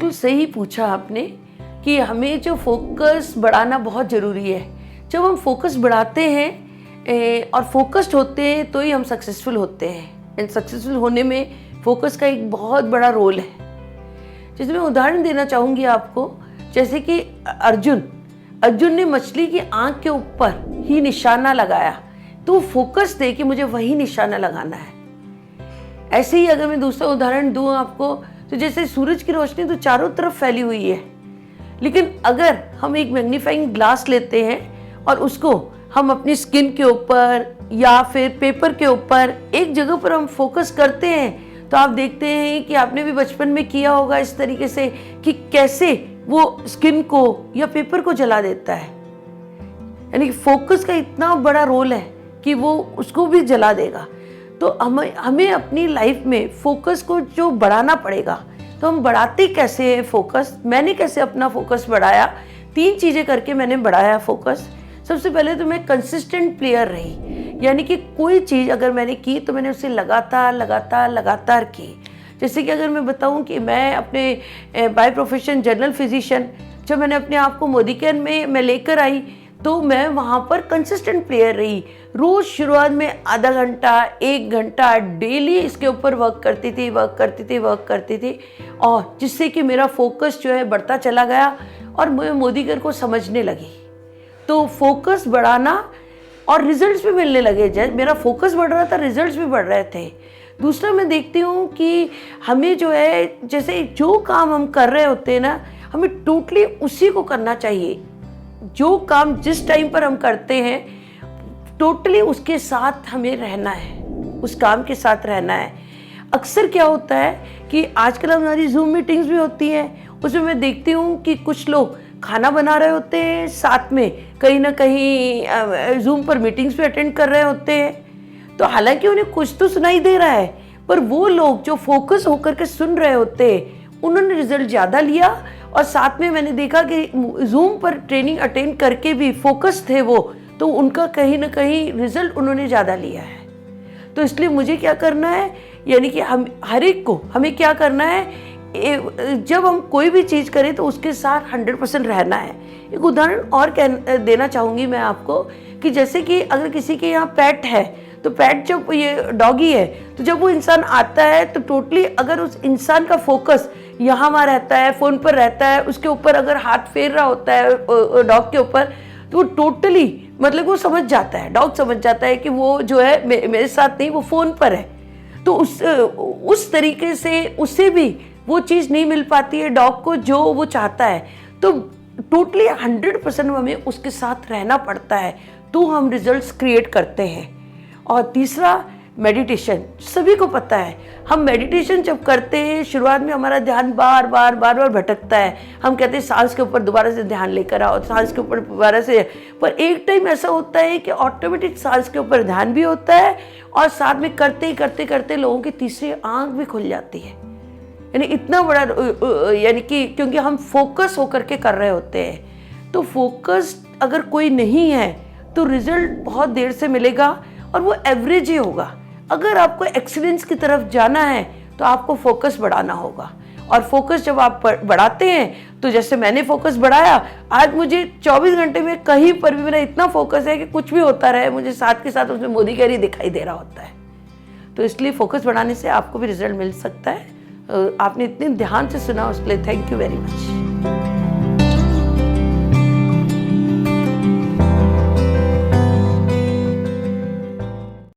बिल्कुल सही पूछा आपने कि हमें जो फोकस बढ़ाना बहुत ज़रूरी है। जब हम फोकस बढ़ाते हैं और फोकस्ड होते हैं तो ही हम सक्सेसफुल होते हैं। एंड सक्सेसफुल होने में फोकस का एक बहुत बड़ा रोल है। जैसे मैं उदाहरण देना चाहूँगी आपको, जैसे कि अर्जुन ने मछली की आँख के ऊपर ही निशाना लगाया, तो फोकस थे कि मुझे वही निशाना लगाना है। ऐसे ही अगर मैं दूसरा उदाहरण दूँ आपको, तो जैसे सूरज की रोशनी तो चारों तरफ फैली हुई है, लेकिन अगर हम एक मैग्नीफाइंग ग्लास लेते हैं और उसको हम अपनी स्किन के ऊपर या फिर पेपर के ऊपर एक जगह पर हम फोकस करते हैं, तो आप देखते हैं कि आपने भी बचपन में किया होगा इस तरीके से कि कैसे वो स्किन को या पेपर को जला देता है। यानी कि फोकस का इतना बड़ा रोल है कि वो उसको भी जला देगा। तो हमें अपनी लाइफ में फोकस को जो बढ़ाना पड़ेगा, तो हम बढ़ाते कैसे हैं फोकस? मैंने कैसे अपना फोकस बढ़ाया? 3 चीज़ें करके मैंने बढ़ाया फोकस। सबसे पहले तो मैं कंसिस्टेंट प्लेयर रही, यानी कि कोई चीज़ अगर मैंने की तो मैंने उसे लगातार की। जैसे कि अगर मैं बताऊं कि मैं अपने बाय प्रोफेशन जनरल फिजिशियन, जब मैंने अपने आप को मोदी केयर में मैं लेकर आई तो मैं वहाँ पर कंसिस्टेंट प्लेयर रही। रोज़ शुरुआत में आधा घंटा 1 घंटा डेली इसके ऊपर वर्क करती थी और जिससे कि मेरा फोकस जो है बढ़ता चला गया और मैं मोदी केयर को समझने लगी। तो फोकस बढ़ाना और रिजल्ट्स भी मिलने लगे। जब मेरा फोकस बढ़ रहा था, रिजल्ट्स भी बढ़ रहे थे। दूसरा मैं देखती हूँ कि हमें जो है, जैसे जो काम हम कर रहे होते हैं ना, हमें टोटली उसी को करना चाहिए। जो काम जिस टाइम पर हम करते हैं, टोटली उसके साथ हमें रहना है, उस काम के साथ रहना है। अक्सर क्या होता है कि आजकल हमारी जूम मीटिंग्स भी होती हैं, उसमें मैं देखती हूँ कि कुछ लोग खाना बना रहे होते हैं, साथ में कहीं ना कहीं जूम पर मीटिंग्स भी अटेंड कर रहे होते हैं। तो हालांकि उन्हें कुछ तो सुनाई दे रहा है, पर वो लोग जो फोकस होकर के सुन रहे होते हैं, उन्होंने रिजल्ट ज़्यादा लिया। और साथ में मैंने देखा कि जूम पर ट्रेनिंग अटेंड करके भी फोकस थे वो, तो उनका कहीं ना कहीं रिजल्ट उन्होंने ज़्यादा लिया है। तो इसलिए मुझे क्या करना है, यानी कि हम हर एक को हमें क्या करना है, जब हम कोई भी चीज़ करें तो उसके साथ 100% रहना है। एक उदाहरण और देना चाहूँगी मैं आपको कि जैसे कि अगर किसी के यहाँ पेट है, तो पेट जब ये डॉगी है, तो जब वो इंसान आता है तो टोटली अगर उस इंसान का फोकस यहाँ वहाँ रहता है, फ़ोन पर रहता है, उसके ऊपर अगर हाथ फेर रहा होता है डॉग के ऊपर, तो वो टोटली मतलब वो समझ जाता है, डॉग समझ जाता है कि वो जो है मेरे साथ नहीं, वो फ़ोन पर है। तो उस तरीके से उससे भी वो चीज़ नहीं मिल पाती है डॉग को जो वो चाहता है। तो टोटली 100% हमें उसके साथ रहना पड़ता है, तो हम रिजल्ट्स क्रिएट करते हैं। और तीसरा, मेडिटेशन। सभी को पता है, हम मेडिटेशन जब करते हैं, शुरुआत में हमारा ध्यान बार बार भटकता है। हम कहते हैं सांस के ऊपर दोबारा से ध्यान लेकर आओ, सांस के ऊपर दोबारा से, पर एक टाइम ऐसा होता है कि ऑटोमेटिक सांस के ऊपर ध्यान भी होता है और साथ में करते लोगों की तीसरी आंख भी खुल जाती है। यानी इतना बड़ा, यानी कि क्योंकि हम फोकस होकर के कर रहे होते हैं। तो फोकस अगर कोई नहीं है तो रिजल्ट बहुत देर से मिलेगा और वो एवरेज ही होगा। अगर आपको एक्सीलेंस की तरफ जाना है तो आपको फोकस बढ़ाना होगा। और फोकस जब आप बढ़ाते हैं, तो जैसे मैंने फोकस बढ़ाया, आज मुझे 24 घंटे में कहीं पर भी मेरा इतना फोकस है कि कुछ भी होता रहे, मुझे साथ के साथ उसमें मोदी केयर ही दिखाई दे रहा होता है। तो इसलिए फोकस बढ़ाने से आपको भी रिजल्ट मिल सकता है। आपने इतने ध्यान से सुना, उसके लिए थैंक यू वेरी मच।